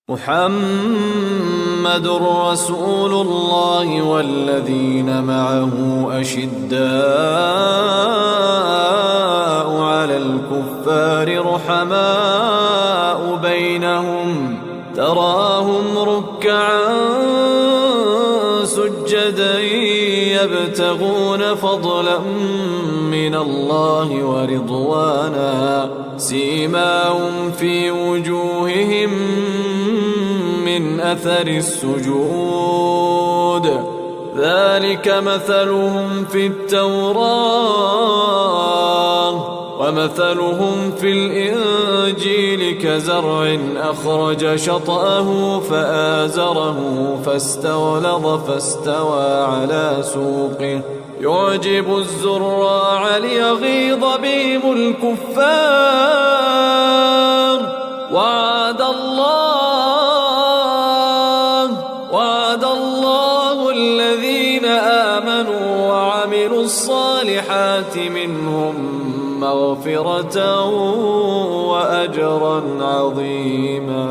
محمد رسول الله والذين معه أشداء على الكفار رحماء بينهم تراهم ركعا سجدا يبتغون فضلا من الله ورضوانا سيماهم في وجوههم من أثر السجود ذلك مثلهم في التوراة ومثلهم في الإنجيل كزرع أخرج شطأه فآزره فاستغلظ فاستوى على سوقه يعجب الزراع ليغيظ بهم الكفار وعد الله الذين آمنوا وعملوا الصالحات منهم مغفرة وأجرا عظيما.